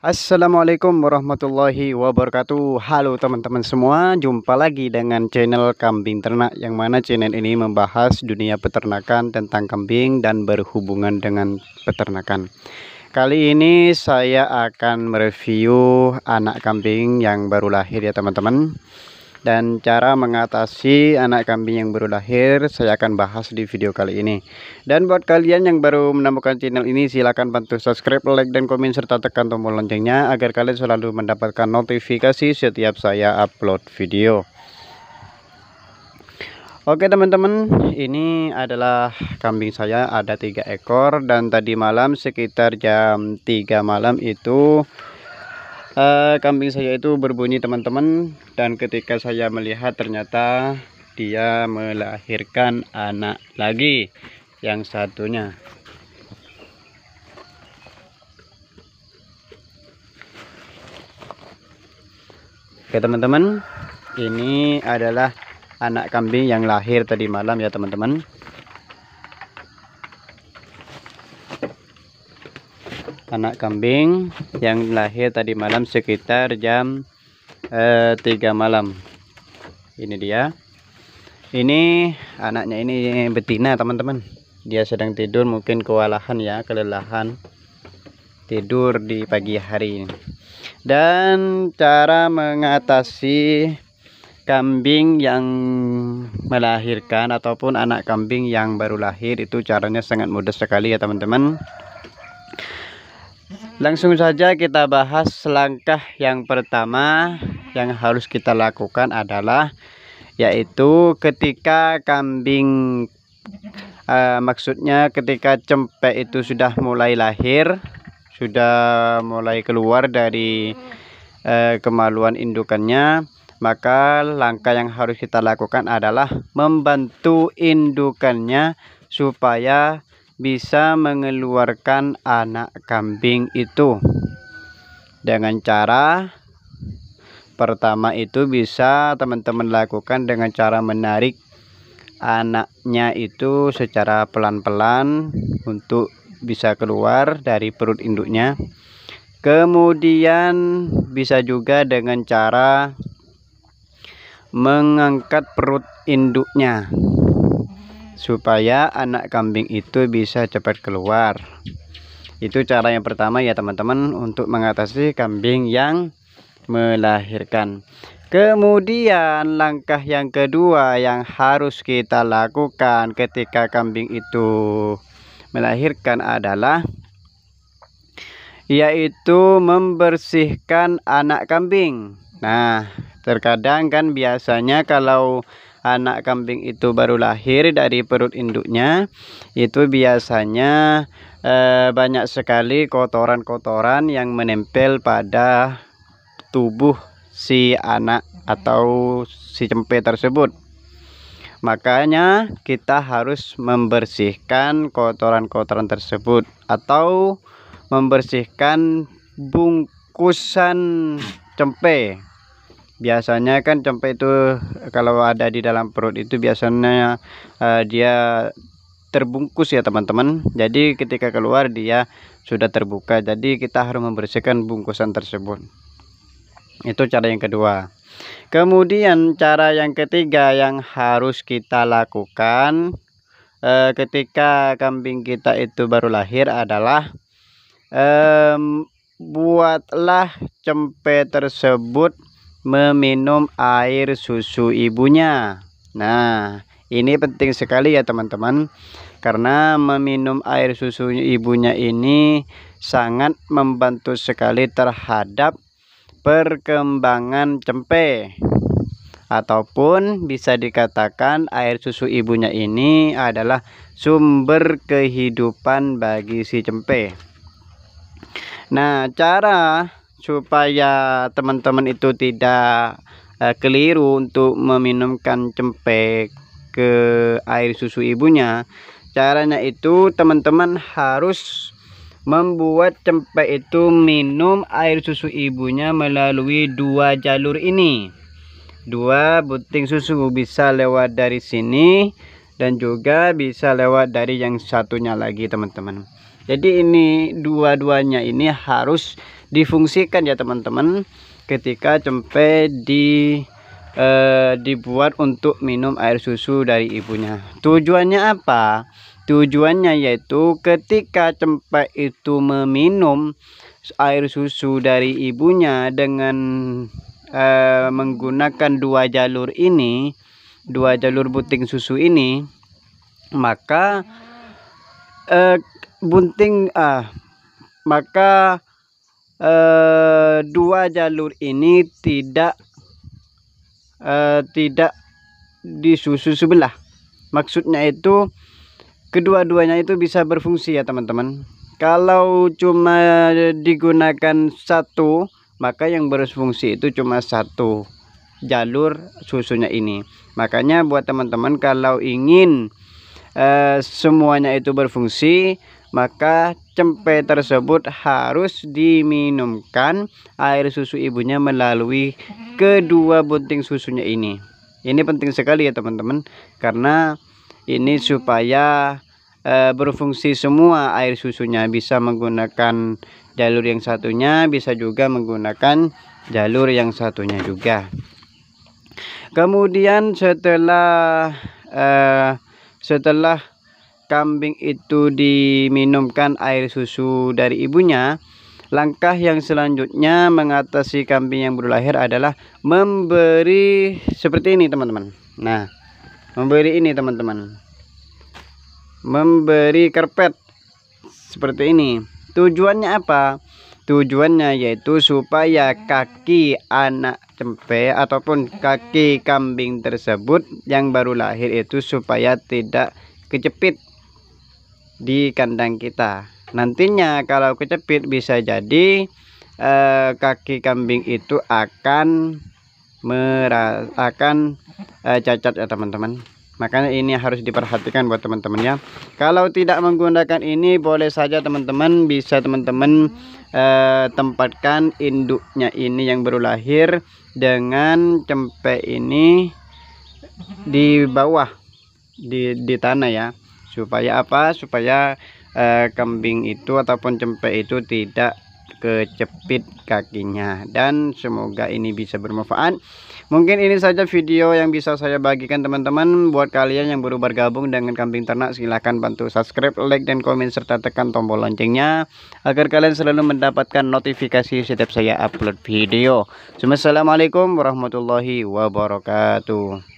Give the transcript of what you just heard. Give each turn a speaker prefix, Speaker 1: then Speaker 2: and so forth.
Speaker 1: Assalamualaikum warahmatullahi wabarakatuh. Halo teman-teman semua, jumpa lagi dengan channel Kambing Ternak, yang mana channel ini membahas dunia peternakan tentang kambing dan berhubungan dengan peternakan. Kali ini saya akan mereview anak kambing yang baru lahir ya teman-teman. Dan cara mengatasi anak kambing yang baru lahir saya akan bahas di video kali ini. Dan buat kalian yang baru menemukan channel ini, silahkan bantu subscribe, like, dan komen, serta tekan tombol loncengnya agar kalian selalu mendapatkan notifikasi setiap saya upload video. Oke teman-teman, ini adalah kambing saya, ada 3 ekor. Dan tadi malam sekitar jam 3 malam itu kambing saya itu berbunyi teman-teman, dan ketika saya melihat ternyata dia melahirkan anak lagi, yang satunya. Oke teman-teman, ini adalah anak kambing yang lahir tadi malam ya teman-teman. Anak kambing yang lahir tadi malam sekitar jam 3 malam. Ini dia. Ini anaknya, ini betina teman-teman. Dia sedang tidur, mungkin kewalahan ya, kelelahan tidur di pagi hari ini. Dan cara mengatasi kambing yang melahirkan ataupun anak kambing yang baru lahir itu caranya sangat mudah sekali ya teman-teman. Langsung saja kita bahas. Langkah yang pertama yang harus kita lakukan adalah yaitu ketika kambing maksudnya ketika cempe itu sudah mulai lahir, sudah mulai keluar dari kemaluan indukannya, maka langkah yang harus kita lakukan adalah membantu indukannya supaya bisa mengeluarkan anak kambing itu. Dengan cara pertama itu bisa teman-teman lakukan dengan cara menarik anaknya itu secara pelan-pelan untuk bisa keluar dari perut induknya. Kemudian bisa juga dengan cara mengangkat perut induknya supaya anak kambing itu bisa cepat keluar. Itu cara yang pertama ya teman-teman untuk mengatasi kambing yang melahirkan. Kemudian langkah yang kedua yang harus kita lakukan ketika kambing itu melahirkan adalah yaitu membersihkan anak kambing. Nah, terkadang kan biasanya kalau anak kambing itu baru lahir dari perut induknya, itu biasanya banyak sekali kotoran-kotoran yang menempel pada tubuh si anak atau si cempe tersebut. Makanya kita harus membersihkan kotoran-kotoran tersebut atau membersihkan bungkusan cempe. Biasanya kan cempe itu kalau ada di dalam perut itu biasanya dia terbungkus ya teman-teman. Jadi ketika keluar dia sudah terbuka. Jadi kita harus membersihkan bungkusan tersebut. Itu cara yang kedua. Kemudian cara yang ketiga yang harus kita lakukan ketika kambing kita itu baru lahir adalah buatlah cempe tersebut meminum air susu ibunya. Nah, ini penting sekali ya teman-teman, karena meminum air susu ibunya ini sangat membantu sekali terhadap perkembangan cempe, ataupun bisa dikatakan air susu ibunya ini adalah sumber kehidupan bagi si cempe. Nah, cara supaya teman-teman itu tidak keliru untuk meminumkan cempe ke air susu ibunya, caranya itu teman-teman harus membuat cempe itu minum air susu ibunya melalui 2 jalur ini. 2 buting susu, bisa lewat dari sini dan juga bisa lewat dari yang satunya lagi teman-teman. Jadi ini dua-duanya ini harus difungsikan ya teman-teman ketika cempe dibuat untuk minum air susu dari ibunya. Tujuannya apa? Tujuannya yaitu ketika cempe itu meminum air susu dari ibunya dengan menggunakan dua jalur bunting susu ini, maka dua jalur ini tidak di susu sebelah. Maksudnya itu kedua-duanya itu bisa berfungsi ya teman-teman. Kalau cuma digunakan satu, maka yang berfungsi itu cuma satu jalur susunya ini. Makanya buat teman-teman kalau ingin semuanya itu berfungsi, maka cempe tersebut harus diminumkan air susu ibunya melalui kedua bunting susunya ini. Ini penting sekali ya teman-teman, karena ini supaya berfungsi semua air susunya, bisa menggunakan jalur yang satunya, bisa juga menggunakan jalur yang satunya juga. Kemudian setelah kambing itu diminumkan air susu dari ibunya, langkah yang selanjutnya mengatasi kambing yang baru lahir adalah memberi seperti ini teman-teman. Nah, memberi ini teman-teman, memberi karpet seperti ini. Tujuannya apa? Tujuannya yaitu supaya kaki anak cempe ataupun kaki kambing tersebut yang baru lahir itu supaya tidak kejepit di kandang kita. Nantinya kalau kejepit bisa jadi kaki kambing itu akan cacat ya teman-teman. Makanya ini harus diperhatikan buat teman-teman ya. Kalau tidak menggunakan ini, boleh saja teman-teman, bisa teman-teman tempatkan induknya ini yang baru lahir dengan cempe ini di bawah di tanah ya. Supaya apa? Supaya kambing itu ataupun cempe itu tidak kejepit kakinya. Dan semoga ini bisa bermanfaat. Mungkin ini saja video yang bisa saya bagikan teman-teman. Buat kalian yang baru bergabung dengan kambing ternak, silahkan bantu subscribe, like, dan komen, serta tekan tombol loncengnya agar kalian selalu mendapatkan notifikasi setiap saya upload video. Assalamualaikum warahmatullahi wabarakatuh.